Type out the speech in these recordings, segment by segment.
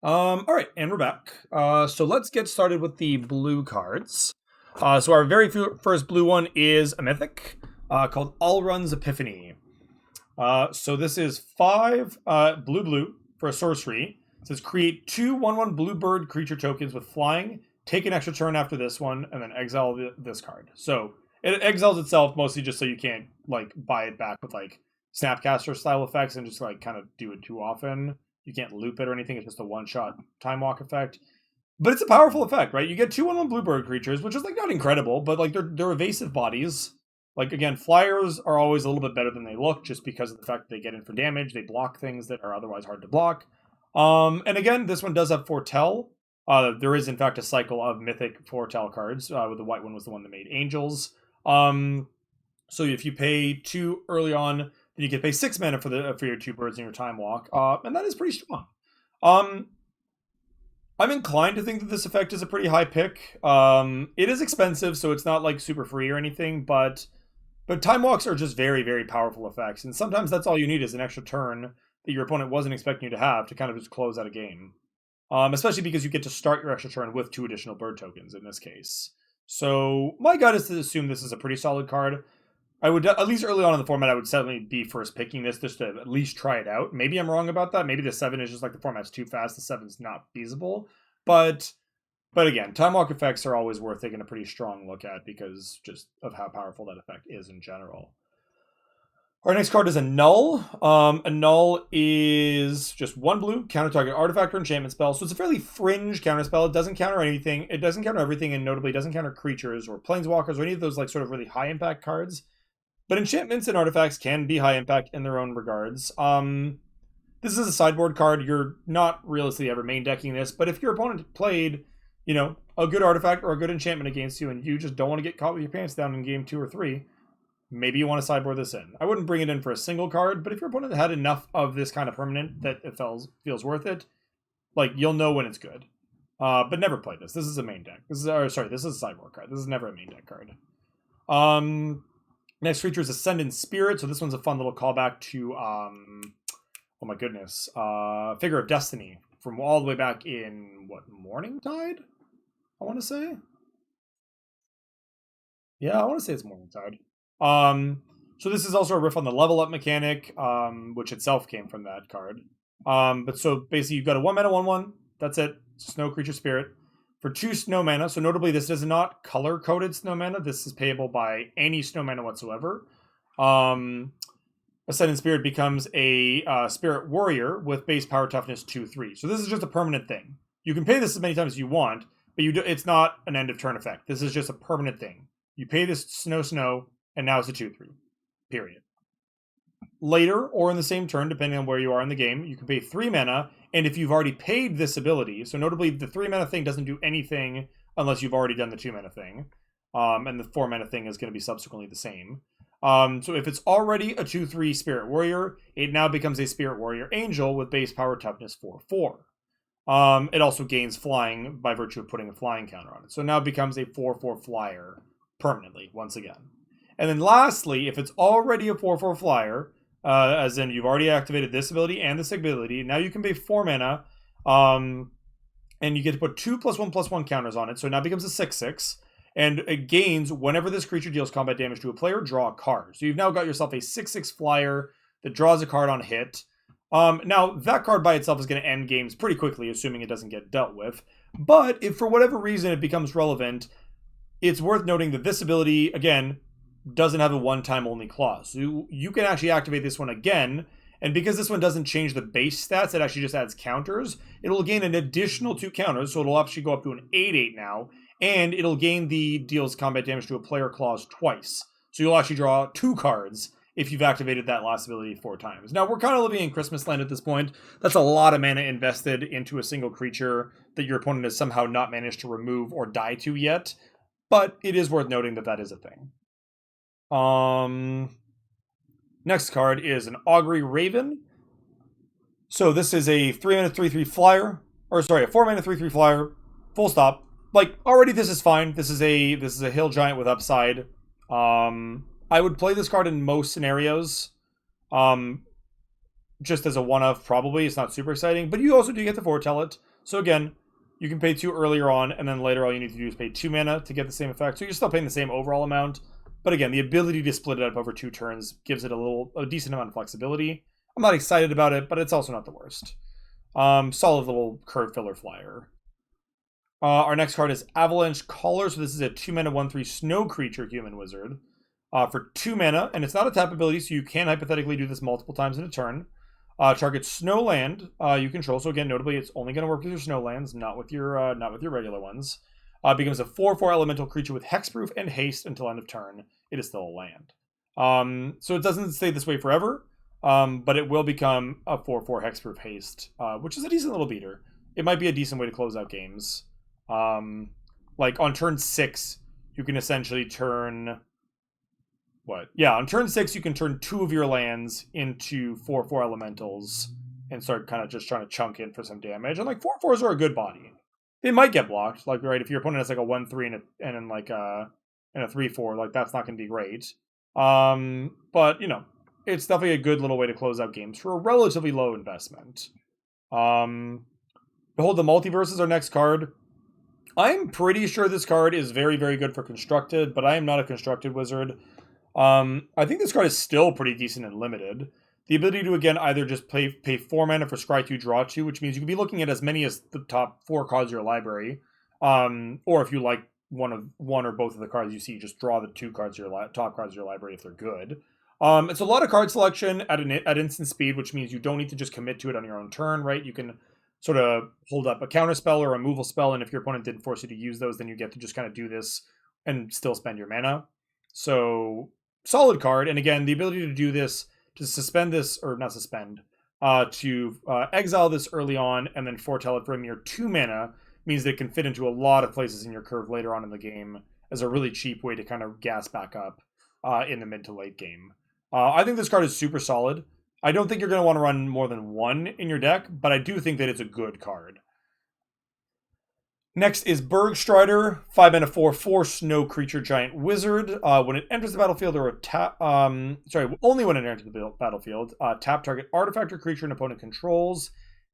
All right, and we're back. So let's get started with the blue cards. So our very first blue one is a mythic called Allrun's Epiphany. So this is 5 blue for a sorcery. It says create 2 1/1 blue bird creature tokens with flying. Take an extra turn after this one, and then exile this card. So it exiles itself mostly just so you can't like buy it back with like Snapcaster style effects and just like kind of do it too often. You can't loop it or anything. It's just a one-shot time walk effect. But it's a powerful effect, right? You get 2 1/1 bluebird creatures, which is like not incredible, but like they're evasive bodies. Like again, flyers are always a little bit better than they look, just because of the fact that they get in for damage. They block things that are otherwise hard to block. And again, this one does have foretell. There is in fact a cycle of mythic foretell cards. With the white one was the one that made angels. So if you pay 2 early on, then you can pay 6 mana for your 2 birds in your time walk, and that is pretty strong. I'm inclined to think that this effect is a pretty high pick. It is expensive, so it's not like super free or anything, but time walks are just very, very powerful effects, and sometimes that's all you need is an extra turn that your opponent wasn't expecting you to have to kind of just close out a game. Especially because you get to start your extra turn with 2 additional bird tokens in this case. So my gut is to assume this is a pretty solid card. I would, at least early on in the format, I would certainly be first picking this just to at least try it out. Maybe I'm wrong about that. Maybe the 7 is just like the format's too fast. The 7 is not feasible. But again, time walk effects are always worth taking a pretty strong look at because just of how powerful that effect is in general. Our next card is a null. A null is just 1 blue, counter target artifact or enchantment spell. So it's a fairly fringe counter spell. It doesn't counter anything. It doesn't counter everything, and notably doesn't counter creatures or planeswalkers or any of those like sort of really high impact cards. But enchantments and artifacts can be high impact in their own regards. This is a sideboard card. You're not realistically ever main decking this, but if your opponent played, a good artifact or a good enchantment against you and you just don't want to get caught with your pants down in game 2 or 3, maybe you want to sideboard this in. I wouldn't bring it in for a single card, but if your opponent had enough of this kind of permanent that it feels worth it, like you'll know when it's good. But never play this. This is a main deck. This is a sideboard card. This is never a main deck card. Next creature is Ascendant Spirit. So this one's a fun little callback to, oh my goodness, Figure of Destiny from all the way back in, Morningtide? I want to say? Yeah, I want to say it's Morningtide. So this is also a riff on the level up mechanic, which itself came from that card. But so basically you've got a 1 mana 1/1. That's it. Snow Creature Spirit. For 2 snow mana, so notably this is not color-coded snow mana. This is payable by any snow mana whatsoever. Ascendant Spirit becomes a Spirit Warrior with base power toughness 2/3. So this is just a permanent thing. You can pay this as many times as you want, but it's not an end of turn effect. This is just a permanent thing. You pay this snow, and now it's a 2/3. Period. Later, or in the same turn, depending on where you are in the game, you can pay 3 mana, and if you've already paid this ability, so notably the 3 mana thing doesn't do anything unless you've already done the 2 mana thing, and the 4 mana thing is going to be subsequently the same. So if it's already a 2/3 Spirit Warrior, it now becomes a Spirit Warrior Angel with base power toughness 4/4. It also gains flying by virtue of putting a flying counter on it. So now it becomes a 4/4 flyer permanently, once again. And then lastly, if it's already a 4/4 flyer, as in you've already activated this ability and this ability, now you can pay 4 mana, and you get to put 2+1/+1 counters on it, so it now becomes a 6/6, and it gains whenever this creature deals combat damage to a player, draw a card. So you've now got yourself a 6/6 flyer that draws a card on hit. Now, that card by itself is going to end games pretty quickly, assuming it doesn't get dealt with, but if for whatever reason it becomes relevant, it's worth noting that this ability, again, doesn't have a one-time only clause. So you can actually activate this one again, and because this one doesn't change the base stats, it actually just adds counters, it'll gain an additional 2 counters, so it'll actually go up to an 8/8 now, and it'll gain the deals combat damage to a player clause twice. So you'll actually draw 2 cards if you've activated that last ability 4 times. Now, we're kind of living in Christmas land at this point. That's a lot of mana invested into a single creature that your opponent has somehow not managed to remove or die to yet, but it is worth noting that that is a thing. Next card is an Augury Raven. So this is a 3 mana 3/3 flyer, a 4 mana 3/3 flyer. Full stop. Like already, this is fine. This is a hill giant with upside. I would play this card in most scenarios. Just as a one-of, probably. It's not super exciting, but you also do get to foretell it. So again, you can pay 2 earlier on, and then later all you need to do is pay 2 mana to get the same effect. So you're still paying the same overall amount, but again, the ability to split it up over 2 turns gives it a decent amount of flexibility. I'm not excited about it, but it's also not the worst. Solid little curve filler flyer. Our next card is Avalanche Caller. So this is a 2 mana 1/3 snow creature human wizard for 2 mana, and it's not a tap ability, so you can hypothetically do this multiple times in a turn. Target snow land you control. So again, notably, it's only going to work with your snow lands, not with your regular ones. Becomes a 4/4 elemental creature with hexproof and haste until end of turn. It is still a land. So it doesn't stay this way forever, but it will become a 4/4 hexproof haste, which is a decent little beater. It might be a decent way to close out games. Like on turn 6, you can essentially turn what? Yeah, on turn 6, you can turn 2 of your lands into 4/4 elementals and start kind of just trying to chunk in for some damage. And like 4/4s are a good body. They might get blocked. Like, right, if your opponent has like a 1/3 and then like a 3/4, like that's not going to be great. But you know, it's definitely a good little way to close out games for a relatively low investment. Behold the Multiverse is our next card. I'm pretty sure this card is very, very good for Constructed, but I am not a Constructed wizard. I think this card is still pretty decent and limited. The ability to, again, either just pay 4 mana for Scry 2, Draw 2, which means you can be looking at as many as the top 4 cards of your library. Or if you like one or both of the cards you see, just draw the 2 cards of your top cards of your library if they're good. It's a lot of card selection at instant speed, which means you don't need to just commit to it on your own turn, right? You can sort of hold up a counter spell or a removal spell, and if your opponent didn't force you to use those, then you get to just kind of do this and still spend your mana. So, solid card, and again, the ability to do this, to suspend this, or not suspend, to exile this early on and then foretell it for a mere 2 mana means that it can fit into a lot of places in your curve later on in the game as a really cheap way to kind of gas back up in the mid to late game. I think this card is super solid. I don't think you're going to want to run more than 1 in your deck, but I do think that it's a good card. Next is Bergstrider, 5 mana 4/4 snow creature giant wizard. When it enters the battlefield or only when it enters the battlefield, tap target artifact or creature an opponent controls.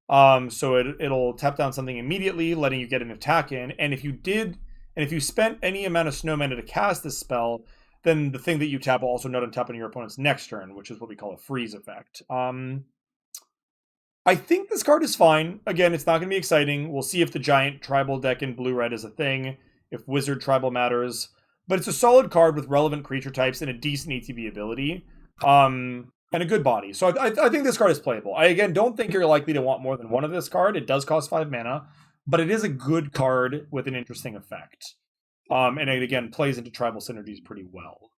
So it'll tap down something immediately, letting you get an attack in. And if you spent any amount of snow mana to cast this spell, then the thing that you tap will also not untap on your opponent's next turn, which is what we call a freeze effect. I think this card is fine. Again, it's not going to be exciting. We'll see if the giant tribal deck in blue-red is a thing, if wizard tribal matters. But it's a solid card with relevant creature types and a decent ETB ability. And a good body. So I think this card is playable. I, again, don't think you're likely to want more than 1 of this card. It does cost 5 mana, but it is a good card with an interesting effect. And it, again, plays into tribal synergies pretty well.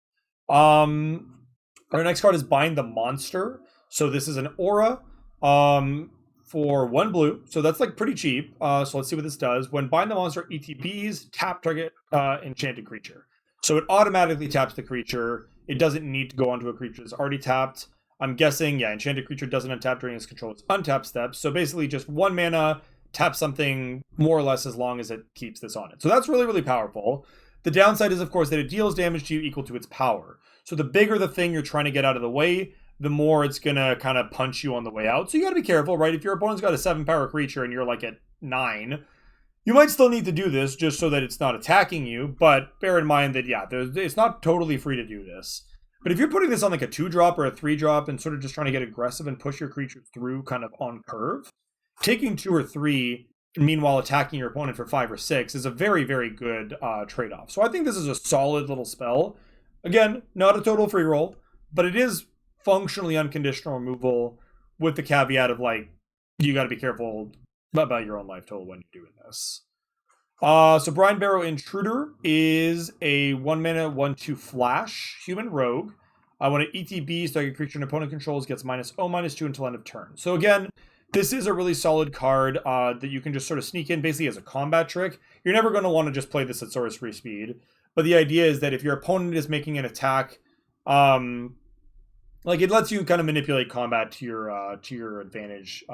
Our next card is Bind the Monster. So this is an aura for 1 blue. So that's like pretty cheap. So let's see what this does. When Bind the Monster ETBs, tap target enchanted creature. So it automatically taps the creature. It doesn't need to go onto a creature that's already tapped. I'm guessing, yeah, enchanted creature doesn't untap during its control its untap steps. So basically just 1 mana, tap something more or less as long as it keeps this on it. So that's really, really powerful. The downside is, of course, that it deals damage to you equal to its power. So the bigger the thing you're trying to get out of the way, the more it's going to kind of punch you on the way out. So you got to be careful, right? If your opponent's got a 7 power creature and you're like at 9, you might still need to do this just so that it's not attacking you. But bear in mind that, yeah, it's not totally free to do this. But if you're putting this on like a 2-drop or a 3-drop and sort of just trying to get aggressive and push your creature through kind of on curve, taking 2 or 3 and meanwhile attacking your opponent for 5 or 6 is a very, very good trade-off. So I think this is a solid little spell. Again, not a total free roll, but it is functionally unconditional removal with the caveat of like, you got to be careful about your own life total when you're doing this. So Brine Barrow Intruder is a 1 mana 1/2 flash human rogue. When it ETBs, target creature an opponent controls gets -0/-2 until end of turn. So again, this is a really solid card that you can just sort of sneak in basically as a combat trick. You're never going to want to just play this at sorcery speed, but the idea is that if your opponent is making an attack, like it lets you kind of manipulate combat to your advantage.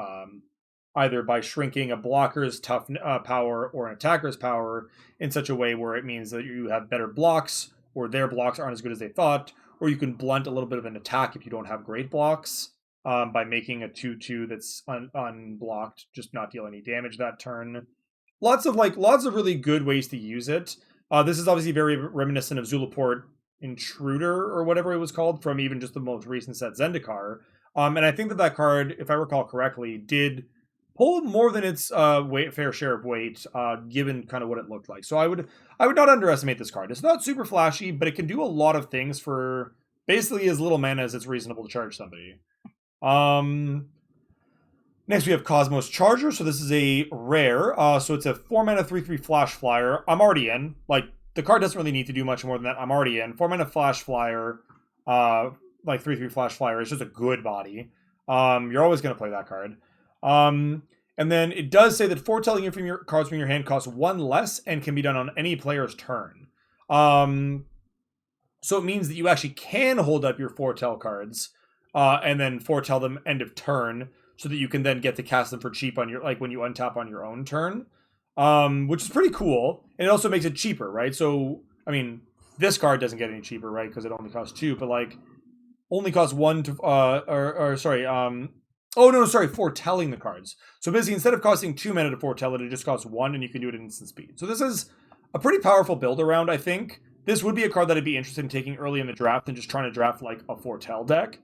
Either by shrinking a blocker's tough power or an attacker's power in such a way where it means that you have better blocks, or their blocks aren't as good as they thought, or you can blunt a little bit of an attack if you don't have great blocks. by making a 2/2 that's unblocked, just not deal any damage that turn. Lots of really good ways to use it. This is obviously very reminiscent of Zulaport Intruder or whatever it was called from even just the most recent set Zendikar. And I think that card, if I recall correctly, did pull more than its fair share of weight, given kind of what it looked like. So I would not underestimate this card. It's not super flashy, but it can do a lot of things for basically as little mana as it's reasonable to charge somebody. Next we have Cosmos Charger. So this is a rare. So it's a 4-mana 3/3 Flash Flyer. I'm already in. Like, the card doesn't really need to do much more than that. I'm already in. 4-mana Flash Flyer. Like 3/3 Flash Flyer is just a good body. You're always going to play that card. And then it does say that foretelling you from your cards from your hand costs 1 less and can be done on any player's turn. So it means that you actually can hold up your foretell cards and then foretell them end of turn, so that you can then get to cast them for cheap on your, like, when you untap on your own turn, which is pretty cool. And it also makes it cheaper, right? So, I mean, this card doesn't get any cheaper, right? Because it only costs 2, but like only costs 1 to, foretelling the cards. So basically, instead of costing 2 mana to foretell it, it just costs 1, and you can do it at instant speed. So this is a pretty powerful build around, I think. This would be a card that I'd be interested in taking early in the draft and just trying to draft like a foretell deck.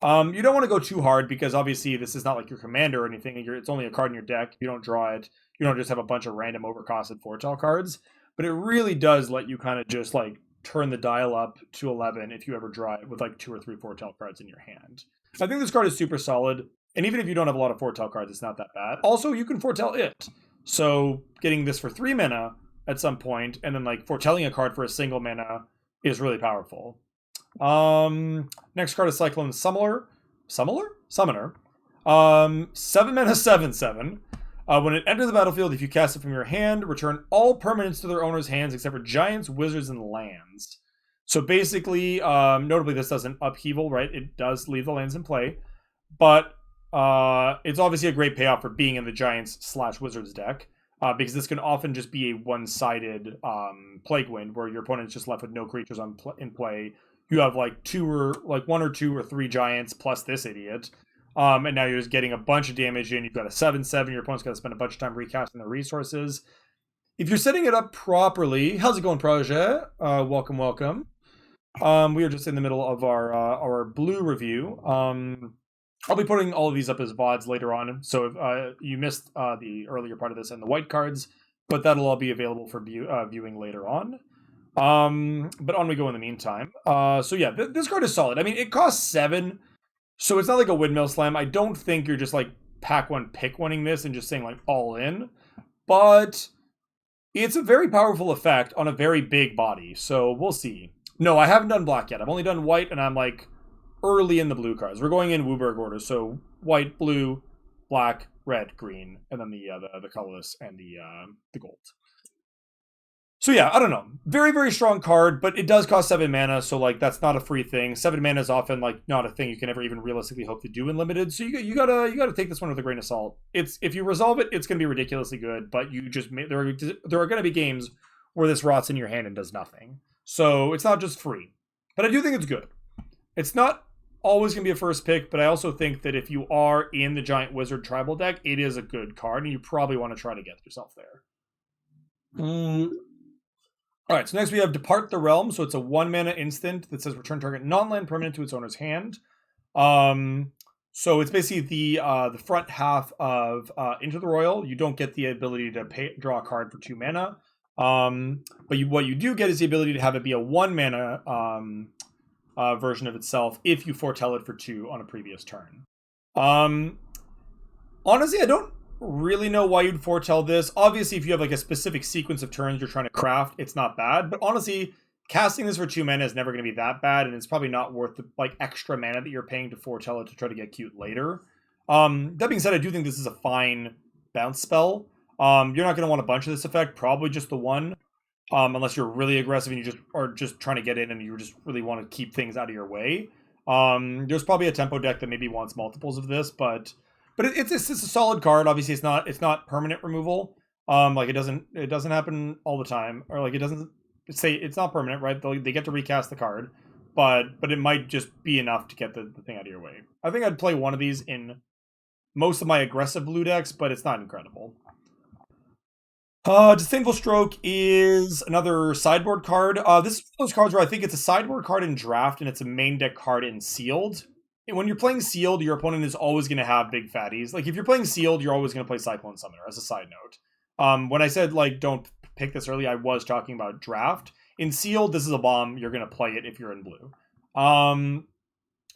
You don't want to go too hard because obviously this is not like your commander or anything. It's only a card in your deck. You don't draw it. You don't just have a bunch of random overcosted foretell cards. But it really does let you kind of just like turn the dial up to 11 if you ever draw it with like 2 or 3 foretell cards in your hand. I think this card is super solid. And even if you don't have a lot of foretell cards, it's not that bad. Also, you can foretell it. So getting this for 3 mana at some point and then like foretelling a card for a single mana is really powerful. Next card is Cyclone Summoner. 7 mana 7/7. When it enters the battlefield, if you cast it from your hand, return all permanents to their owner's hands except for giants, wizards, and lands. So basically, notably, this doesn't upheaval, right? It does leave the lands in play, but it's obviously a great payoff for being in the giants/wizards deck. Because this can often just be a one-sided Plague Wind, where your opponent's just left with no creatures in play. You have like 1 or 2 or 3 giants plus this idiot. And now you're just getting a bunch of damage in. You've got a 7/7. Your opponent's got to spend a bunch of time recasting their resources. If you're setting it up properly, how's it going, Projet? Welcome. We are just in the middle of our blue review. I'll be putting all of these up as VODs later on. So if you missed the earlier part of this and the white cards, but that'll all be available for viewing later on. But on we go in the meantime. So yeah, this card is solid. I mean, it costs 7, so it's not like a windmill slam. I don't think you're just like pack one, pick oneing this and just saying like all in, but it's a very powerful effect on a very big body. So we'll see. No, I haven't done black yet. I've only done white, and I'm like early in the blue cards. We're going in Wooburg order, so white, blue, black, red, green, and then the colorless and the gold. So yeah, I don't know. Very, very strong card, but it does cost 7 mana, so like that's not a free thing. 7 mana is often like not a thing you can ever even realistically hope to do in limited. So you gotta take this one with a grain of salt. If you resolve it, it's gonna be ridiculously good, but you just there are gonna be games where this rots in your hand and does nothing. So it's not just free, but I do think it's good. It's not always going to be a first pick, but I also think that if you are in the Giant Wizard tribal deck, it is a good card, and you probably want to try to get yourself there. All right, so next we have Depart the Realm. So it's a 1 mana instant that says return target non-land permanent to its owner's hand. So it's basically the front half of Into the Royal. You don't get the ability to draw a card for 2 mana. But what you do get is the ability to have it be a 1 mana version of itself if you foretell it for 2 on a previous turn. Honestly, I don't really know why you'd foretell this. Obviously, if you have like a specific sequence of turns you're trying to craft, it's not bad. But honestly, casting this for 2 mana is never going to be that bad, and it's probably not worth the like extra mana that you're paying to foretell it to try to get cute later. That being said, I do think this is a fine bounce spell. You're not going to want a bunch of this effect, probably just the one. Unless you're really aggressive and you just are just trying to get in and you just really want to keep things out of your way. There's probably a tempo deck that maybe wants multiples of this, but it's a solid card. Obviously, it's not permanent removal. Like it doesn't happen all the time, or like it doesn't say it's not permanent, right? They get to recast the card, but it might just be enough to get the thing out of your way. I think I'd play one of these in most of my aggressive blue decks, but it's not incredible. Disdainful Stroke is another sideboard card. This is one of those cards where I think it's a sideboard card in draft and it's a main deck card in sealed. And when you're playing sealed, your opponent is always going to have big fatties. Like if you're playing sealed, you're always going to play Cyclone Summoner, as a side note. When I said like don't pick this early, I was talking about draft. In sealed, this is a bomb. You're going to play it if you're in blue.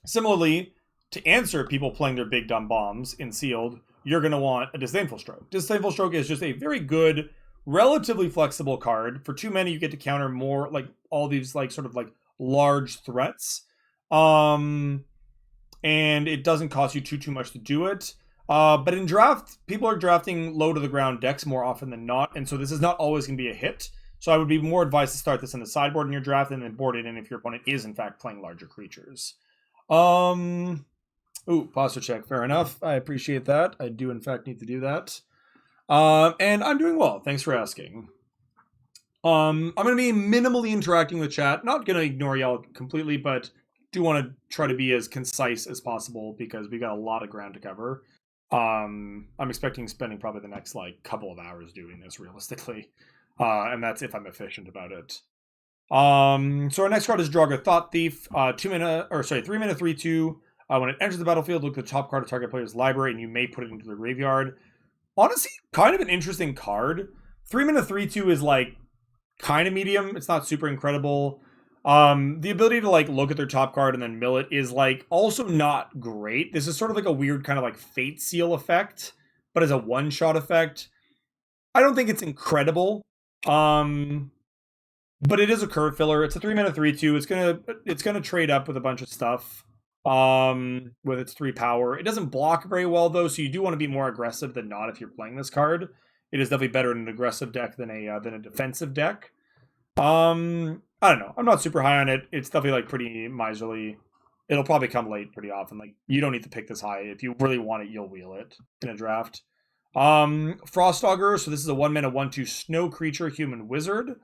Similarly, to answer people playing their big dumb bombs in sealed, you're going to want a Disdainful Stroke. Disdainful Stroke is just a very good, relatively flexible card. For 2 mana, you get to counter more, like, all these, like, sort of, like, large threats. And it doesn't cost you too much to do it. But in draft, people are drafting low-to-the-ground decks more often than not, and so this is not always going to be a hit. So I would be more advised to start this in the sideboard in your draft and then board it in if your opponent is, in fact, playing larger creatures. Ooh, posture check. Fair enough. I appreciate that. I do, in fact, need to do that. And I'm doing well. Thanks for asking. I'm going to be minimally interacting with chat. Not going to ignore y'all completely, but do want to try to be as concise as possible because we got a lot of ground to cover. I'm expecting spending probably the next, like, couple of hours doing this, realistically. And that's if I'm efficient about it. So our next card is Draugr Thought Thief. 3 mana, 3-2. When it enters the battlefield, look at the top card of target player's library, and you may put it into the graveyard. Honestly, kind of an interesting card. 3 mana 3-2 is like kind of medium. It's not super incredible. The ability to like look at their top card and then mill it is like also not great. This is sort of like a weird kind of like Fate Seal effect, but as a one-shot effect. I don't think it's incredible. But it is a curve filler. It's a 3 mana 3-2. It's gonna trade up with a bunch of stuff. With its 3 power. It doesn't block very well though, so you do want to be more aggressive than not if you're playing this card. It is definitely better in an aggressive deck than a defensive deck. I don't know. I'm not super high on it. It's definitely like pretty miserly. It'll probably come late pretty often. Like you don't need to pick this high. If you really want it, you'll wheel it in a draft. Frostaugur. So this is a 1 mana 1/2 snow creature human wizard.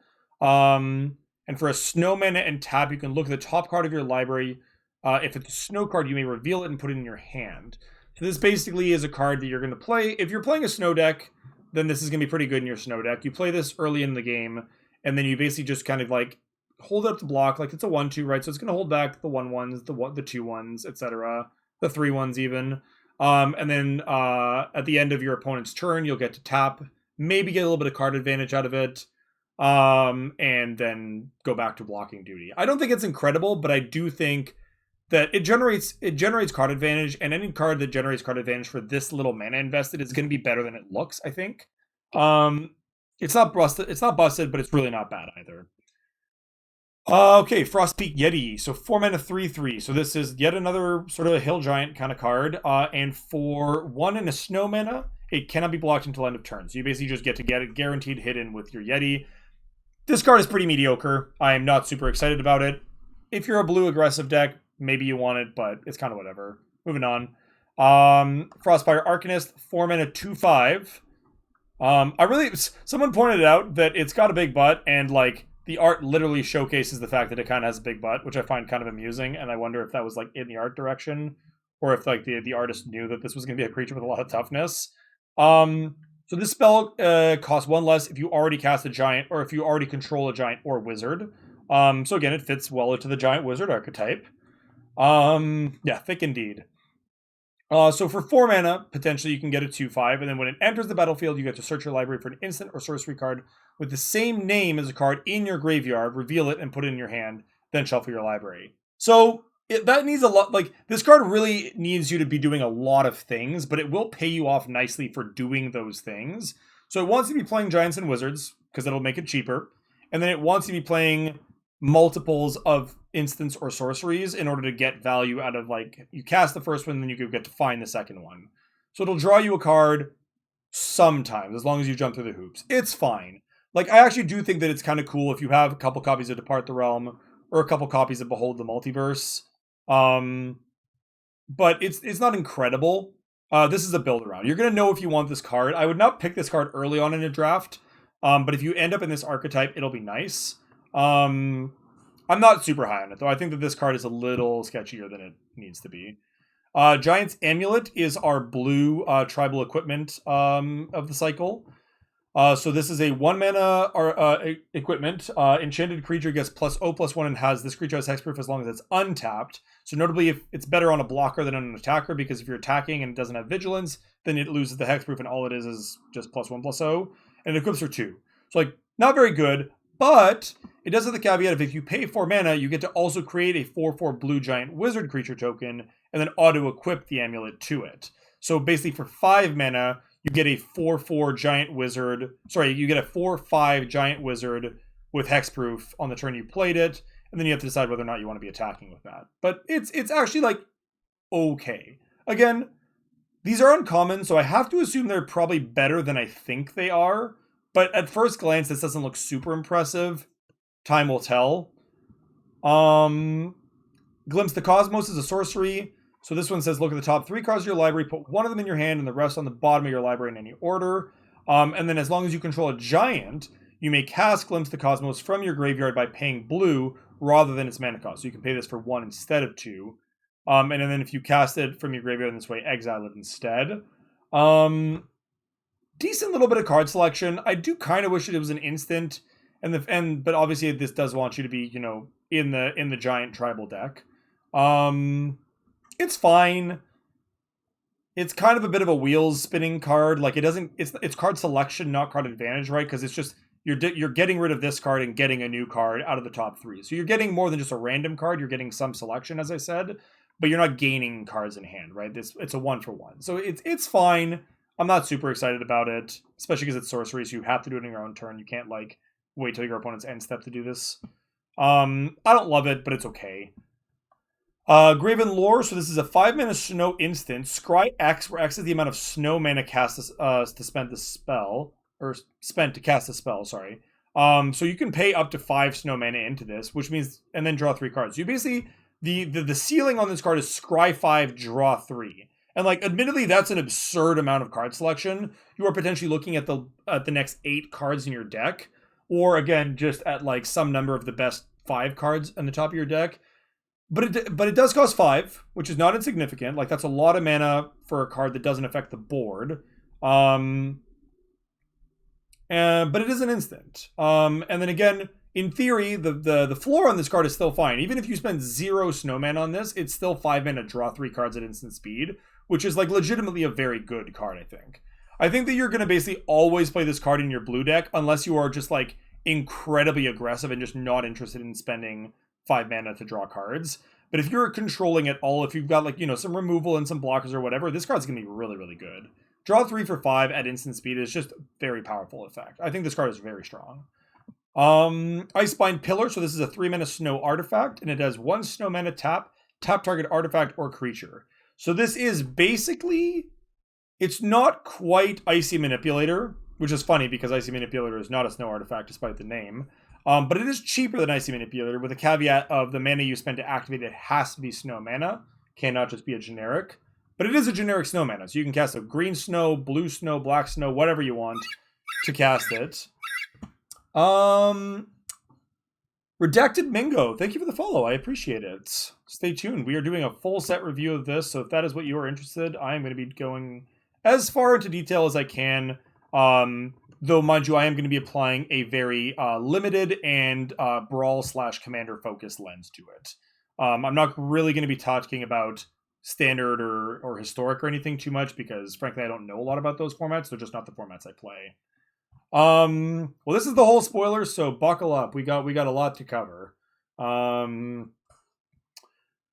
And for a snow mana and tap, you can look at the top card of your library. If it's a snow card, you may reveal it and put it in your hand. So this basically is a card that you're going to play. If you're playing a snow deck, then this is going to be pretty good in your snow deck. You play this early in the game, and then you basically just kind of like hold up the block. Like it's a 1/2, right? So it's going to hold back the 1/1s, the 2/1s, etc., the 3/1s even. And then at the end of your opponent's turn, you'll get to tap, maybe get a little bit of card advantage out of it, and then go back to blocking duty. I don't think it's incredible, but I do think that it generates card advantage, and any card that generates card advantage for this little mana invested is going to be better than it looks, I think. It's not busted, but it's really not bad either. Okay, Frostpeak Yeti. So 4 mana 3/3. So this is yet another sort of a hill giant kind of card. And for 1 and a snow mana, it cannot be blocked until end of turn. So you basically just get to get it guaranteed hidden with your Yeti. This card is pretty mediocre. I am not super excited about it. If you're a blue aggressive deck, maybe you want it, but it's kind of whatever. Moving on. Frostfire Arcanist, 4 mana 2/5. Someone pointed out that it's got a big butt, and like the art literally showcases the fact that it kind of has a big butt, which I find kind of amusing, and I wonder if that was like in the art direction, or if like the artist knew that this was going to be a creature with a lot of toughness. So this spell costs 1 less if you already cast a giant, or if you already control a giant or wizard. So again, it fits well into the giant wizard archetype. Yeah, thick indeed. So for 4 mana, potentially you can get a 2/5, and then when it enters the battlefield, you get to search your library for an instant or sorcery card with the same name as a card in your graveyard, reveal it, and put it in your hand, then shuffle your library. So that needs a lot, like, this card really needs you to be doing a lot of things, but it will pay you off nicely for doing those things. So it wants to be playing giants and wizards, because it'll make it cheaper, and then it wants to be playing multiples of instants or sorceries in order to get value out of, like, you cast the first one, then you could get to find the second one. So it'll draw you a card sometimes, as long as you jump through the hoops. It's fine. Like, I actually do think that it's kind of cool if you have a couple copies of Depart the Realm or a couple copies of Behold the Multiverse. But it's not incredible. This is a build around. You're going to know if you want this card. I would not pick this card early on in a draft, but if you end up in this archetype, it'll be nice. I'm not super high on it, though. I think that this card is a little sketchier than it needs to be. Giant's Amulet is our blue tribal equipment of the cycle. So this is a 1 mana equipment. Enchanted creature gets +0/+1 and has this creature has hexproof as long as it's untapped. So notably, if it's better on a blocker than on an attacker, because if you're attacking and it doesn't have vigilance, then it loses the hexproof, and all it is just +1/+0, and it equips for 2. So like not very good, but it does have the caveat of if you pay 4 mana, you get to also create a 4/4 blue giant wizard creature token, and then auto-equip the amulet to it. So basically, for 5 mana, you get a 4/4 giant wizard. Sorry, you get a 4/5 giant wizard with hexproof on the turn you played it, and then you have to decide whether or not you want to be attacking with that. But it's actually like okay. Again, these are uncommon, so I have to assume they're probably better than I think they are. But at first glance, this doesn't look super impressive. Time will tell. Glimpse the Cosmos is a sorcery. So this one says, look at the top 3 cards of your library, put one of them in your hand, and the rest on the bottom of your library in any order. And then as long as you control a giant, you may cast Glimpse the Cosmos from your graveyard by paying blue rather than its mana cost. So you can pay this for 1 instead of 2. And then if you cast it from your graveyard in this way, exile it instead. Decent little bit of card selection. I do kind of wish it was an instant, but obviously this does want you to be, in the giant tribal deck. It's fine. It's kind of a bit of a wheels spinning card. Like it's card selection, not card advantage, right? Because it's just you're getting rid of this card and getting a new card out of the top 3. So you're getting more than just a random card. You're getting some selection, as I said, but you're not gaining cards in hand, right? It's a 1-for-1. So it's fine. I'm not super excited about it, especially because it's sorcery, so you have to do it in your own turn. You can't like wait till your opponent's end step to do this. I don't love it, but it's okay. Graven Lore, so this is a 5-mana snow instant. Scry X, where X is the amount of snow mana cast to spend the spell, or spent to cast the spell, sorry. So you can pay up to 5 snow mana into this, which means, and then draw 3 cards. You basically, the ceiling on this card is Scry 5, draw 3. And like, admittedly, that's an absurd amount of card selection. You are potentially looking at the next 8 cards in your deck, or again, just at like some number of the best 5 cards on the top of your deck. But it does cost 5, which is not insignificant. Like, that's a lot of mana for a card that doesn't affect the board. But it is an instant. And then again, in theory, the floor on this card is still fine. Even if you spend 0 snow mana on this, it's still 5 mana, draw 3 cards at instant speed, which is like legitimately a very good card, I think. I think that you're going to basically always play this card in your blue deck, unless you are just like incredibly aggressive and just not interested in spending 5 mana to draw cards. But if you're controlling it all, if you've got like, some removal and some blockers or whatever, this card's gonna be really, really good. Draw 3 for 5 at instant speed is just a very powerful effect. I think this card is very strong. Icebind Pillar, so this is a 3-mana snow artifact, and it has 1 snow mana tap target artifact or creature. So this is basically, it's not quite Icy Manipulator, which is funny because Icy Manipulator is not a snow artifact despite the name. But it is cheaper than Icy Manipulator, with a caveat of the mana you spend to activate it has to be snow mana. Cannot just be a generic. But it is a generic snow mana, so you can cast a green snow, blue snow, black snow, whatever you want to cast it. Redacted Mingo, thank you for the follow. I appreciate it. Stay tuned. We are doing a full set review of this, so if that is what you are interested, I am going to be going as far into detail as I can. Though, mind you, I am going to be applying a very limited and brawl/commander-focused lens to it. I'm not really going to be talking about standard or historic or anything too much, because, frankly, I don't know a lot about those formats. They're just not the formats I play. Well, this is the whole spoiler, so buckle up. We got a lot to cover.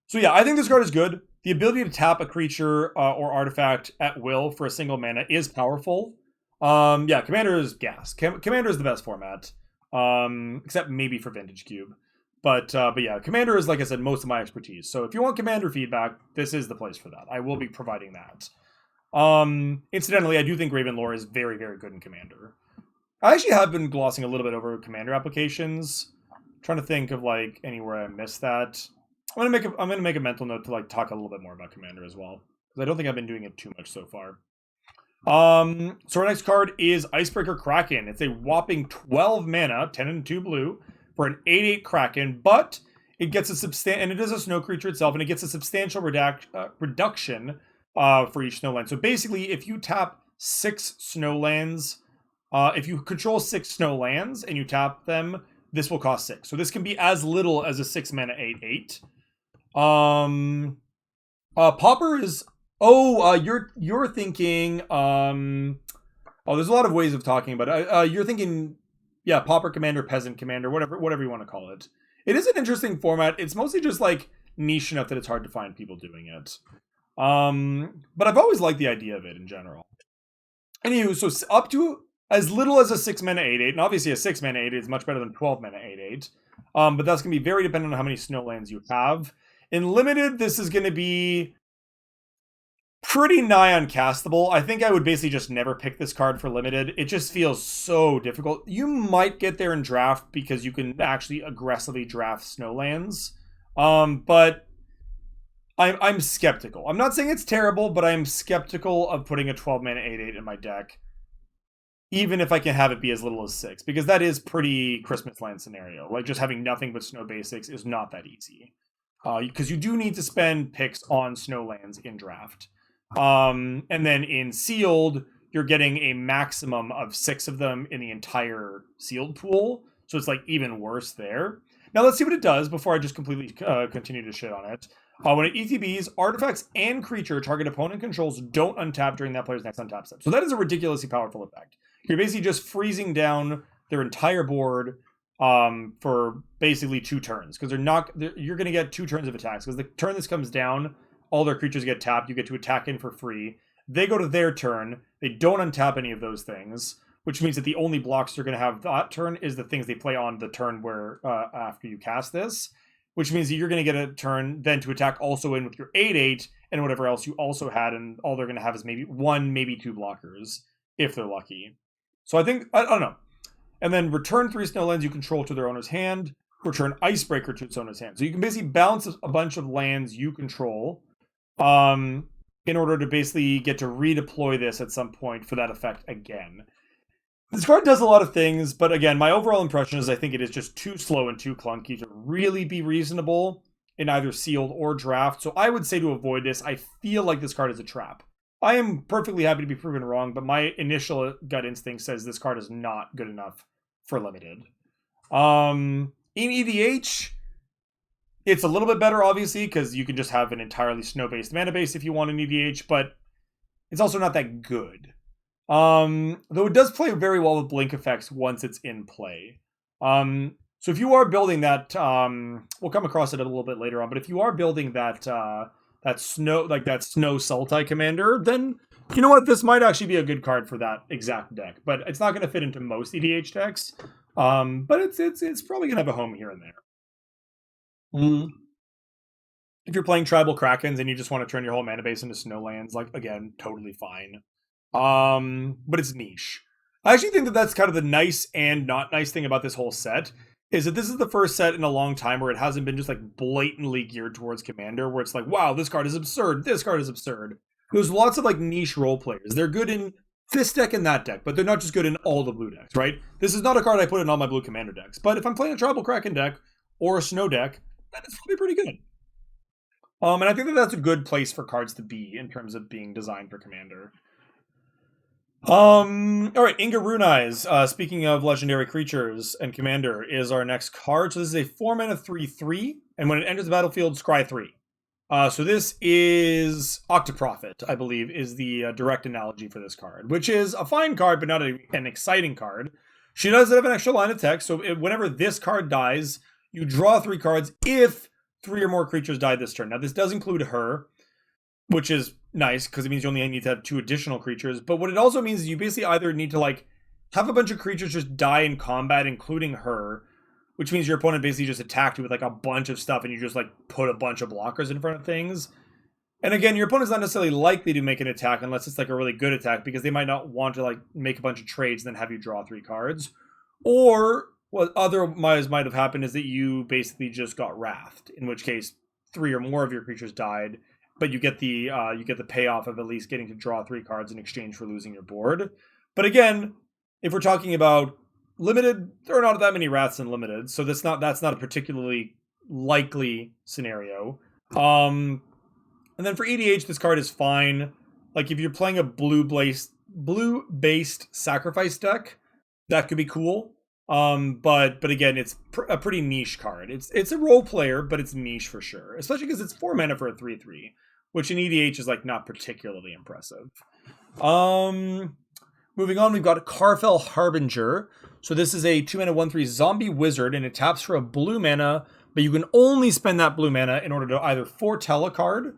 So, yeah, I think this card is good. The ability to tap a creature or artifact at will for a single mana is powerful. Yeah, Commander is gas. Commander is the best format, except maybe for Vintage Cube. But yeah, Commander is, like I said, most of my expertise. So if you want Commander feedback, this is the place for that. I will be providing that. Incidentally, I do think Graven Lore is very, very good in Commander. I actually have been glossing a little bit over Commander applications. I'm trying to think of like anywhere I missed that. I'm gonna make a mental note to like talk a little bit more about Commander as well, because I don't think I've been doing it too much so far. So our next card is Icebreaker Kraken. It's a whopping 12 mana, 10 and 2 blue, for an 8/8 Kraken, but it gets and it is a snow creature itself, and it gets a substantial reduction for each snow land. So basically, if you tap 6 snow lands, if you control 6 snow lands and you tap them, this will cost 6. So this can be as little as a 6 mana 8/8. Pauper is. Oh, you're thinking. There's a lot of ways of talking about it. You're thinking, yeah, Pauper Commander, Peasant Commander, whatever you want to call it. It is an interesting format. It's mostly just like niche enough that it's hard to find people doing it. But I've always liked the idea of it in general. Anywho, so up to as little as a 6 mana 8/8, and obviously a 6 mana 8/8 is much better than 12 mana 8/8. But that's going to be very dependent on how many snowlands you have. In limited, this is going to be pretty nigh uncastable. I think I would basically just never pick this card for limited. It just feels so difficult. You might get there in draft because you can actually aggressively draft snowlands. But I'm skeptical. I'm not saying it's terrible, but I'm skeptical of putting a 12 mana 8/8 in my deck, even if I can have it be as little as 6, because that is pretty Christmas land scenario. Like, just having nothing but snow basics is not that easy. Because you do need to spend picks on snowlands in draft. And then in sealed, you're getting a maximum of 6 of them in the entire sealed pool. So it's like even worse there. Now let's see what it does before I just completely continue to shit on it. When it ETBs, artifacts and creature target opponent controls don't untap during that player's next untap step. So that is a ridiculously powerful effect. You're basically just freezing down their entire board for basically 2 turns, because you're going to get 2 turns of attacks, because the turn this comes down, all their creatures get tapped. You get to attack in for free. They go to their turn. They don't untap any of those things, which means that the only blocks they're going to have that turn is the things they play on the turn where after you cast this, which means that you're going to get a turn then to attack also in with your 8/8 and whatever else you also had, and all they're going to have is maybe 1, maybe 2 blockers if they're lucky. So I don't know. And then return 3 snowlands you control to their owner's hand. Return Icebreaker to its owner's hand. So you can basically bounce a bunch of lands you control in order to basically get to redeploy this at some point for that effect again. This card does a lot of things, but again, my overall impression is I think it is just too slow and too clunky to really be reasonable in either sealed or draft. So I would say to avoid this. I feel like this card is a trap. I am perfectly happy to be proven wrong, but my initial gut instinct says this card is not good enough for limited. In EDH, it's a little bit better, obviously, because you can just have an entirely snow-based mana base if you want an EDH, but it's also not that good. Though it does play very well with blink effects once it's in play. So if you are building that, we'll come across it a little bit later on, but if you are building that snow Sultai commander, then you know what, this might actually be a good card for that exact deck. But it's not going to fit into most EDH decks. But it's probably going to have a home here and there. If you're playing Tribal Krakens and you just want to turn your whole mana base into snowlands, like, again, totally fine. But it's niche. I actually think that that's kind of the nice and not nice thing about this whole set, is that this is the first set in a long time where it hasn't been just like blatantly geared towards Commander, where it's like, wow, this card is absurd, this card is absurd. There's lots of like niche role players. They're good in this deck and that deck, but they're not just good in all the blue decks, right? This is not a card I put in all my blue Commander decks, but if I'm playing a Tribal Kraken deck or a Snow deck, then it's probably pretty good. And I think that that's a good place for cards to be in terms of being designed for Commander. All right, Inga Rune Eyes, speaking of legendary creatures and Commander, is our next card. So this is a 4-mana 3/3, and when it enters the battlefield, scry 3. So this is Octoprophet, I believe, is the direct analogy for this card, which is a fine card, but not an exciting card. She does have an extra line of text, so whenever this card dies, you draw 3 cards if 3 or more creatures die this turn. Now, this does include her, which is nice, because it means you only need to have 2 additional creatures. But what it also means is you basically either need to, like, have a bunch of creatures just die in combat, including her, which means your opponent basically just attacked you with, like, a bunch of stuff, and you just, like, put a bunch of blockers in front of things. And again, your opponent's not necessarily likely to make an attack unless it's, like, a really good attack, because they might not want to, like, make a bunch of trades and then have you draw 3 cards. Or what otherwise might have happened is that you basically just got wrathed, in which case 3 or more of your creatures died, but you get the payoff of at least getting to draw 3 cards in exchange for losing your board. But again, if we're talking about limited, there are not that many wraths in limited, so that's not a particularly likely scenario. And then for EDH, this card is fine. Like if you're playing a blue-based sacrifice deck, that could be cool. But again, it's a pretty niche card. It's a role player, but it's niche for sure. Especially because it's 4 mana for a 3/3, which in EDH is like not particularly impressive. Moving on, we've got Karfell Harbinger. So this is a 2 mana 1/3 zombie wizard, and it taps for a blue mana, but you can only spend that blue mana in order to either foretell a card.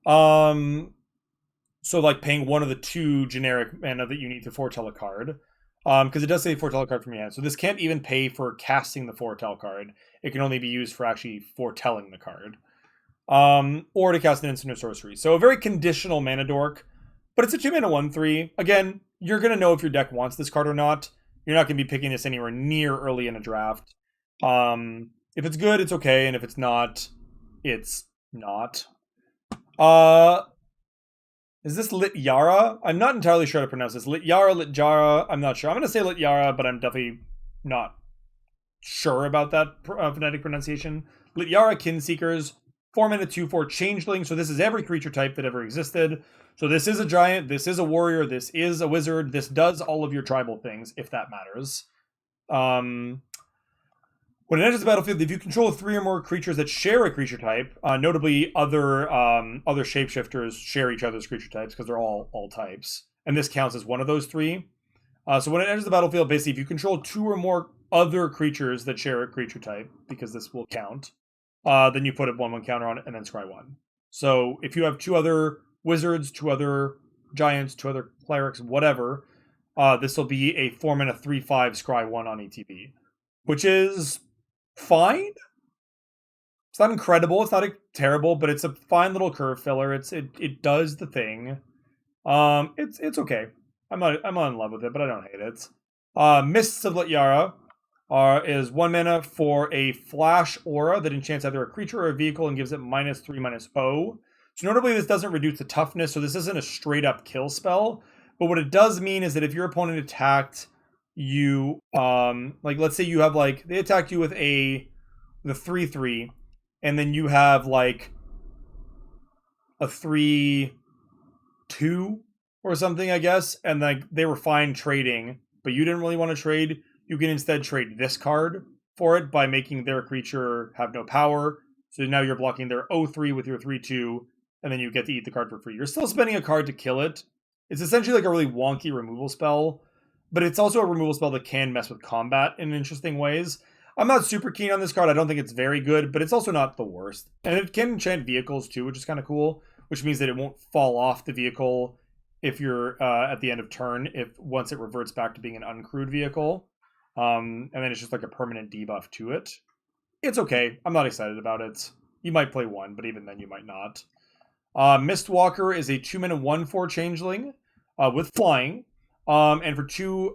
So like paying one of the 2 generic mana that you need to foretell a card. Because it does say foretell a card from your hand. So this can't even pay for casting the foretell card. It can only be used for actually foretelling the card. Or to cast an instant or sorcery. So a very conditional mana dork. But it's a 2 mana 1/3. Again, you're going to know if your deck wants this card or not. You're not going to be picking this anywhere near early in a draft. If it's good, it's okay. And if it's not, it's not. Is this Lityara? I'm not entirely sure how to pronounce this. Litjara. I'm not sure. I'm going to say Lityara, but I'm definitely not sure about that phonetic pronunciation. Lityara Kinseekers. 4 mana 2/4 changeling. So this is every creature type that ever existed. So this is a giant, this is a warrior, this is a wizard, this does all of your tribal things, if that matters. When it enters the battlefield, if you control 3 or more creatures that share a creature type, notably other shapeshifters share each other's creature types because they're all types, and this counts as one of those 3. So when it enters the battlefield, basically, if you control 2 or more other creatures that share a creature type, because this will count, then you put a 1/1 counter on it and then scry 1. So if you have 2 other wizards, 2 other giants, 2 other clerics, whatever, this will be a 4 mana 3/5 scry 1 on ETB, which is fine. It's not incredible, it's not terrible, but it's a fine little curve filler. It does the thing. It's okay. I'm not in love with it, but I don't hate it. Mists of Lityara is 1 mana for a flash aura that enchants either a creature or a vehicle and gives it -3/-0. So notably, this doesn't reduce the toughness, so this isn't a straight up kill spell. But what it does mean is that if your opponent attacked you, like let's say you have like they attacked you with the 3/3, and then you have like a 3/2 or something, I guess, and like they were fine trading, but you didn't really want to trade. You can instead trade this card for it by making their creature have no power. So now you're blocking their 0/3 with your 3/2, and then you get to eat the card for free. You're still spending a card to kill it. It's essentially like a really wonky removal spell, but it's also a removal spell that can mess with combat in interesting ways. I'm not super keen on this card. I don't think it's very good, but it's also not the worst. And it can enchant vehicles too, which is kind of cool, which means that it won't fall off the vehicle if you're at the end of turn, once it reverts back to being an uncrewed vehicle. And then it's just like a permanent debuff to it. It's okay. I'm not excited about it. You might play 1, but even then you might not. Mistwalker is a 2 mana 1/4 changeling with flying. And for 2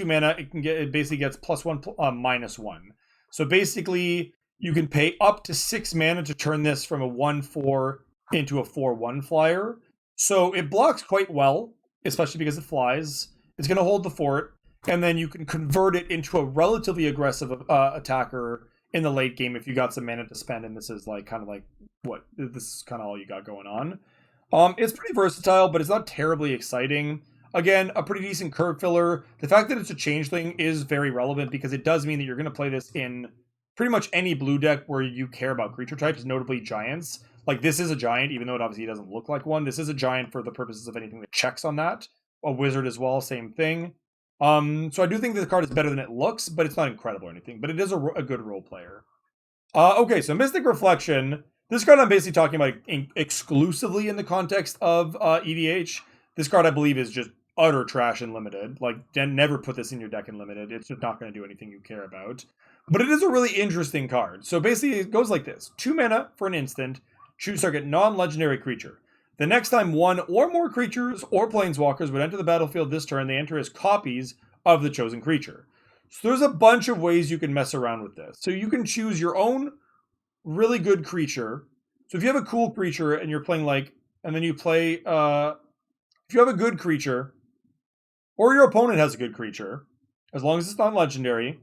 mana, it basically gets +1 -1. So basically, you can pay up to 6 mana to turn this from a 1/4 into a 4/1 flyer. So it blocks quite well, especially because it flies. It's going to hold the fort, and then you can convert it into a relatively aggressive attacker in the late game if you got some mana to spend, and this is like kind of like this is kind of all you got going on. It's pretty versatile, but it's not terribly exciting. Again, a pretty decent curve filler. The fact that it's a changeling is very relevant because it does mean that you're going to play this in pretty much any blue deck where you care about creature types, notably giants. Like this is a giant, even though it obviously doesn't look like one. This is a giant for the purposes of anything that checks on that. A wizard as well, same thing. So I do think this card is better than it looks, but it's not incredible or anything. But it is a good role player. Okay, so Mystic Reflection. This card I'm basically talking about exclusively in the context of EDH. This card I believe is just utter trash in limited. Like, never put this in your deck in limited. It's just not going to do anything you care about. But it is a really interesting card. So basically it goes like this. 2 mana for an instant. Choose target non-legendary creature. The next time 1 or more creatures or planeswalkers would enter the battlefield this turn, they enter as copies of the chosen creature. So there's a bunch of ways you can mess around with this. So you can choose your own really good creature. So if you have a cool creature and you're playing and then you play, if you have a good creature, or your opponent has a good creature, as long as it's not legendary,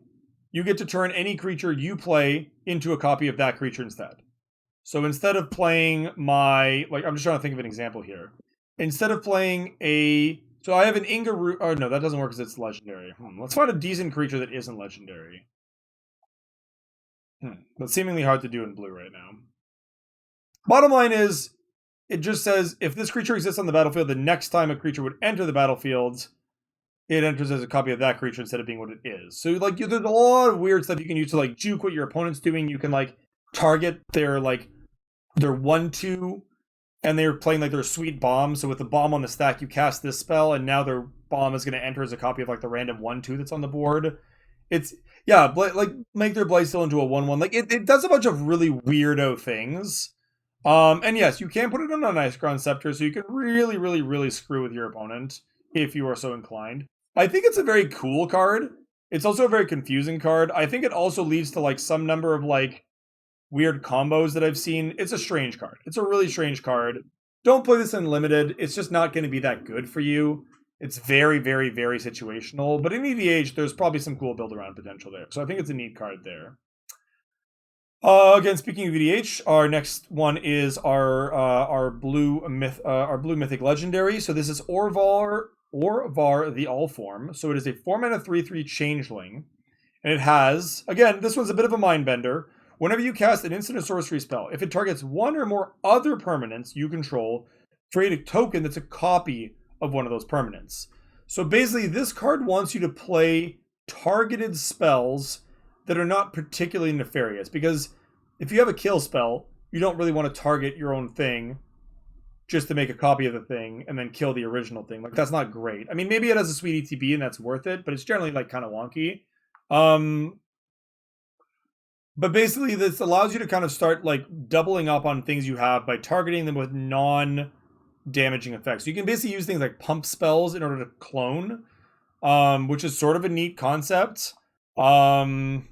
you get to turn any creature you play into a copy of that creature instead. So instead of playing my, like, I'm just trying to think of an example here. Instead of playing so I have an Inga Root. Oh, no, that doesn't work because it's legendary. Let's find a decent creature that isn't legendary. That's seemingly hard to do in blue right now. Bottom line is, it just says if this creature exists on the battlefield, the next time a creature would enter the battlefield, it enters as a copy of that creature instead of being what it is. So, like, there's a lot of weird stuff you can use to, like, juke what your opponent's doing. You can, like, target their 1/2, and they're playing, like, their sweet bomb. So with the bomb on the stack, you cast this spell, and now their bomb is going to enter as a copy of, like, the random 1/2 that's on the board. It's, yeah, like, make their Blightsteel into a 1/1. Like, it does a bunch of really weirdo things. And yes, you can put it on an Ice-Crown Scepter, so you can really, really, really screw with your opponent if you are so inclined. I think it's a very cool card. It's also a very confusing card. I think it also leads to, like, some number of, like, weird combos that I've seen. It's a strange card. It's a really strange card. Don't play this in limited. It's just not going to be that good for you. It's very, very, very situational. But in EDH, there's probably some cool build-around potential there. So I think it's a neat card there. Again, speaking of EDH, our next one is our blue mythic legendary. So this is Orvar the Allform. So it is a 4-mana 3/3 changeling, and it has, again, this one's a bit of a mind bender. Whenever you cast an instant or sorcery spell, if it targets one or more other permanents you control, create a token that's a copy of one of those permanents. So basically, this card wants you to play targeted spells that are not particularly nefarious, because if you have a kill spell, you don't really want to target your own thing just to make a copy of the thing and then kill the original thing. Like, that's not great. I mean, maybe it has a sweet ETB and that's worth it, but it's generally, like, kind of wonky. But basically, this allows you to kind of start, like, doubling up on things you have by targeting them with non-damaging effects. So you can basically use things like pump spells in order to clone, which is sort of a neat concept. You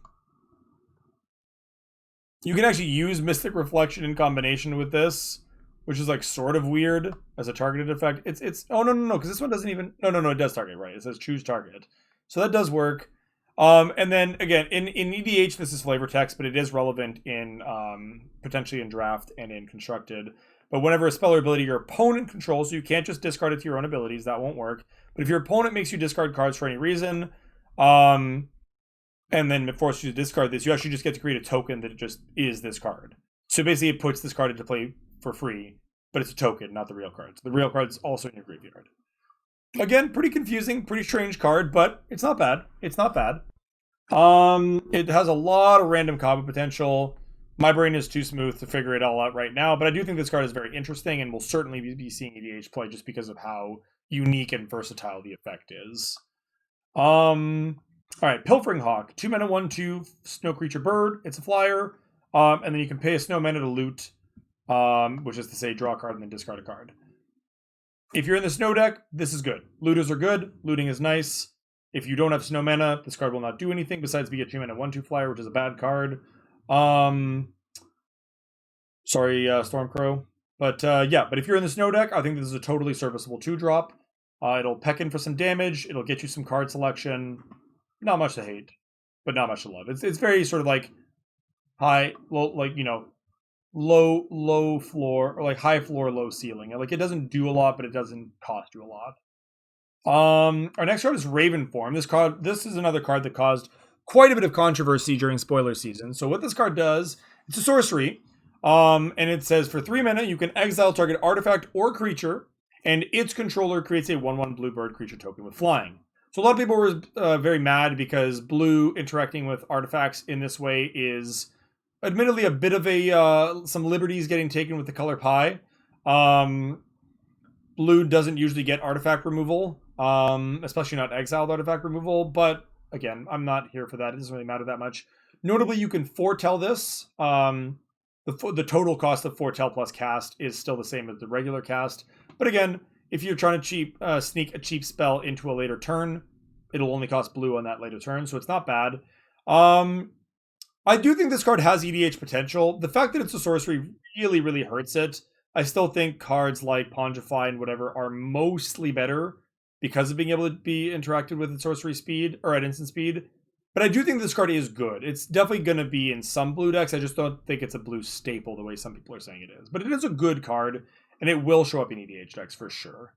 can actually use Mystic Reflection in combination with this, which is, like, sort of weird as a targeted effect. It's oh, no, because this one doesn't even, no, it does target, right? It says choose target. So that does work. And then, again, in EDH, this is flavor text, but it is relevant in, potentially in draft and in constructed. But whenever a spell or ability your opponent controls, so you can't just discard it to your own abilities, that won't work. But if your opponent makes you discard cards for any reason, and then it forces you to discard this, you actually just get to create a token that just is this card. So basically, it puts this card into play for free, but it's a token, not the real card. So the real card's also in your graveyard. Again, pretty confusing, pretty strange card, but it's not bad. It's not bad. It has a lot of random combo potential. My brain is too smooth to figure it all out right now, but I do think this card is very interesting and will certainly be seeing EDH play just because of how unique and versatile the effect is. Alright, Pilfering Hawk. 2-mana, 1/2, snow creature bird. It's a flyer. And then you can pay a snow mana to loot, which is to say draw a card and then discard a card. If you're in the snow deck, this is good. Looters are good. Looting is nice. If you don't have snow mana, this card will not do anything besides be a 2-mana 1/2 flyer, which is a bad card. Sorry, Stormcrow. But yeah, but if you're in the snow deck, I think this is a totally serviceable 2-drop. It'll peck in for some damage. It'll get you some card selection. Not much to hate, but not much to love. It's very sort of like low floor, or like high floor, low ceiling. Like, it doesn't do a lot, but it doesn't cost you a lot. Our next card is Ravenform. This is another card that caused quite a bit of controversy during spoiler season. So what this card does, it's a sorcery, and it says for 3 mana you can exile target artifact or creature, and its controller creates a 1/1 blue bird creature token with flying. So a lot of people were very mad because blue interacting with artifacts in this way is admittedly a bit of some liberties getting taken with the color pie. Blue doesn't usually get artifact removal, especially not exiled artifact removal, but again, I'm not here for that. It doesn't really matter that much. Notably, you can foretell this. The total cost of foretell plus cast is still the same as the regular cast. But again, if you're trying to sneak a cheap spell into a later turn, it'll only cost blue on that later turn, so it's not bad. I do think this card has EDH potential. The fact that it's a sorcery really, really hurts it. I still think cards like Pongify and whatever are mostly better because of being able to be interacted with at sorcery speed, or at instant speed. But I do think this card is good. It's definitely going to be in some blue decks. I just don't think it's a blue staple the way some people are saying it is. But it is a good card, and it will show up in EDH decks for sure.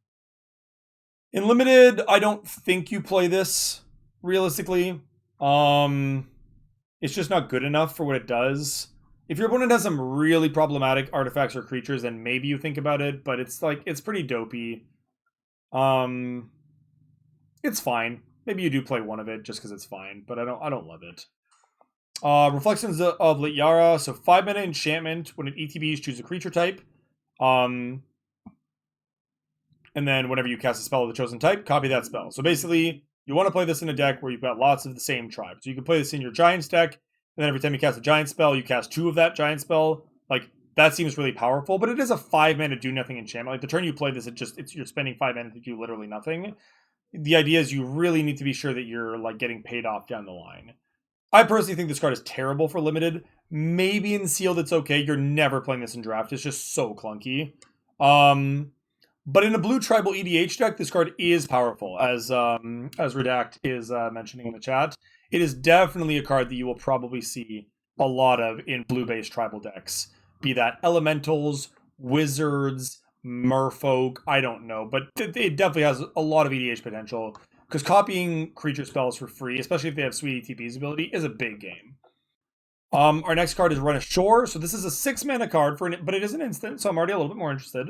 In Limited, I don't think you play this, realistically. It's just not good enough for what it does. If your opponent has some really problematic artifacts or creatures, then maybe you think about it, but it's pretty dopey. It's fine. Maybe you do play one of it just because it's fine, but I don't love it. Reflections of Lityara. So 5-mana enchantment. When it ETBs, choose a creature type. And then whenever you cast a spell of the chosen type, copy that spell. So basically, you want to play this in a deck where you've got lots of the same tribe. So you can play this in your Giants deck, and then every time you cast a Giant spell, you cast 2 of that Giant spell. Like, that seems really powerful, but it is a 5-mana do-nothing enchantment. Like, the turn you play this, you're spending 5 mana to do literally nothing. The idea is you really need to be sure that you're, like, getting paid off down the line. I personally think this card is terrible for Limited. Maybe in Sealed it's okay. You're never playing this in Draft. It's just so clunky. But in a blue tribal EDH deck, this card is powerful, as Redact is mentioning in the chat. It is definitely a card that you will probably see a lot of in blue-based tribal decks. Be that Elementals, Wizards, Merfolk, I don't know. But it definitely has a lot of EDH potential, because copying creature spells for free, especially if they have sweet ETB's ability, is a big game. Our next card is Run Ashore. So this is a 6-mana card, but it is an instant, so I'm already a little bit more interested.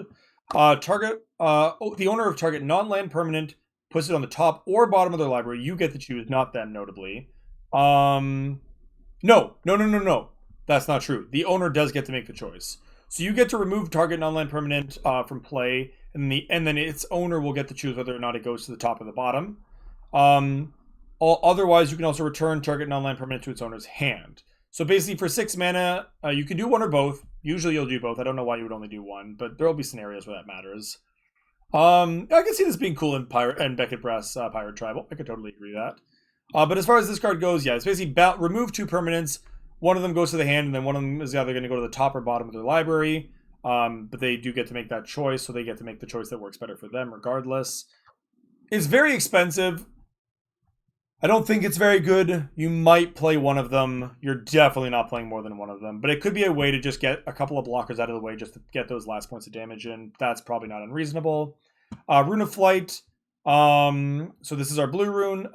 The owner of target non-land permanent puts it on the top or bottom of their library. You get to choose, not them, notably. No. That's not true. The owner does get to make the choice. So you get to remove target non-land permanent from play, and then its owner will get to choose whether or not it goes to the top or the bottom. Otherwise, you can also return target non-land permanent to its owner's hand. So basically, for 6 mana, you can do one or both. Usually you'll do both. I don't know why you would only do one, but there will be scenarios where that matters. I can see this being cool in Beckett Brass Pirate Tribal. I could totally agree with that. But as far as this card goes, yeah, it's basically remove 2 permanents. One of them goes to the hand, and then one of them is either going to go to the top or bottom of their library. But they do get to make that choice, so they get to make the choice that works better for them regardless. It's very expensive. I don't think it's very good. You might play one of them. You're definitely not playing more than one of them. But it could be a way to just get a couple of blockers out of the way just to get those last points of damage in. That's probably not unreasonable. Rune of Flight. So this is our blue rune.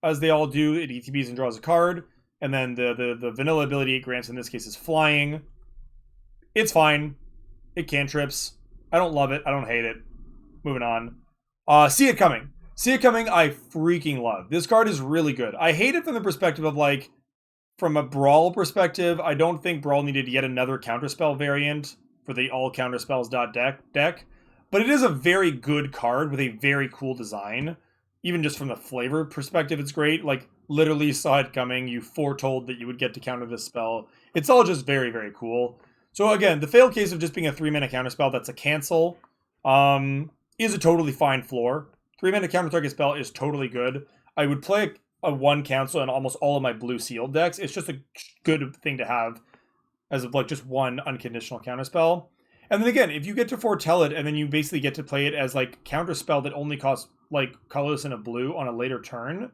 As they all do, it ETBs and draws a card. And then the vanilla ability it grants in this case is Flying. It's fine. It cantrips. I don't love it. I don't hate it. Moving on. See It Coming. See It Coming, I freaking love. This card is really good. I hate it from the perspective of, like, from a Brawl perspective, I don't think Brawl needed yet another counterspell variant for the all counterspells deck. But it is a very good card with a very cool design. Even just from the flavor perspective, it's great. Like, literally saw it coming. You foretold that you would get to counter this spell. It's all just very, very cool. So again, the failed case of just being a 3-mana counterspell that's a cancel is a totally fine floor. 3-mana counter target spell is totally good. I would play a 1 cancel in almost all of my blue sealed decks. It's just a good thing to have as of like just 1 unconditional counter spell. And then again, if you get to foretell it and then you basically get to play it as like counter spell that only costs like colorless and a blue on a later turn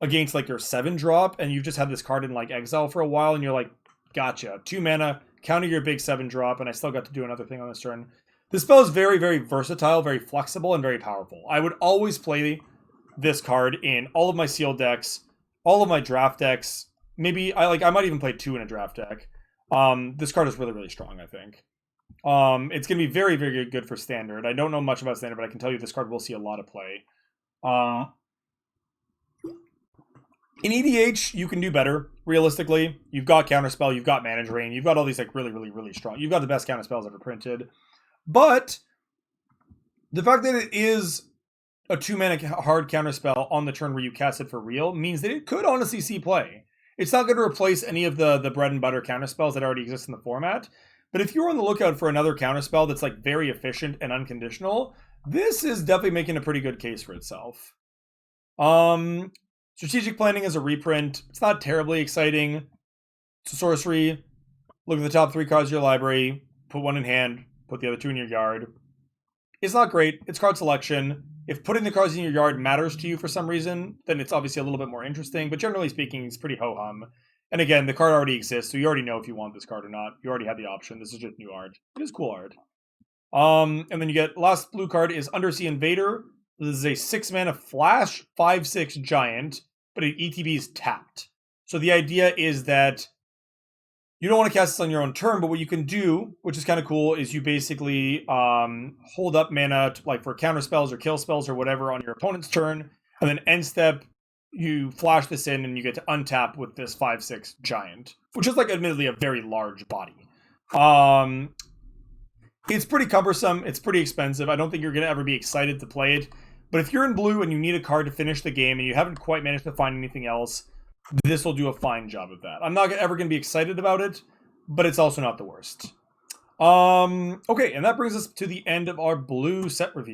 against like your 7-drop, and you've just had this card in like exile for a while, and you're like, gotcha, 2 mana, counter your big 7-drop, and I still got to do another thing on this turn. This spell is very, very versatile, very flexible, and very powerful. I would always play this card in all of my sealed decks, all of my draft decks. Maybe I might even play 2 in a draft deck. This card is really, really strong, I think. It's going to be very, very good for Standard. I don't know much about Standard, but I can tell you this card will see a lot of play. In EDH, you can do better, realistically. You've got Counterspell, you've got Mana Drain, you've got all these like really, really, really strong. You've got the best counterspells ever printed. But the fact that it is a 2-mana hard counterspell on the turn where you cast it for real means that it could honestly see play. It's not going to replace any of the bread and butter counterspells that already exist in the format. But if you're on the lookout for another counterspell that's like very efficient and unconditional, this is definitely making a pretty good case for itself. Strategic Planning is a reprint. It's not terribly exciting. It's a sorcery. Look at the top 3 cards of your library. Put 1 in hand. Put the other 2 in your yard. It's not great. It's card selection. If putting the cards in your yard matters to you for some reason, then it's obviously a little bit more interesting. But generally speaking, it's pretty ho-hum. And again, the card already exists, so you already know if you want this card or not. You already had the option. This is just new art. It is cool art. And then you get last blue card is Undersea Invader. This is a 6-mana flash 5/6 giant, but it ETB is tapped. So the idea is that you don't want to cast this on your own turn, but what you can do, which is kind of cool, is you basically hold up mana to, like for counter spells or kill spells or whatever on your opponent's turn, and then end step you flash this in and you get to untap with this 5/6 giant, which is like admittedly a very large body. It's pretty cumbersome. It's pretty expensive. I don't think you're going to ever be excited to play it. But if you're in blue and you need a card to finish the game and you haven't quite managed to find anything else, this will do a fine job of that. I'm not ever going to be excited about it, but it's also not the worst. Okay, and that brings us to the end of our blue set review.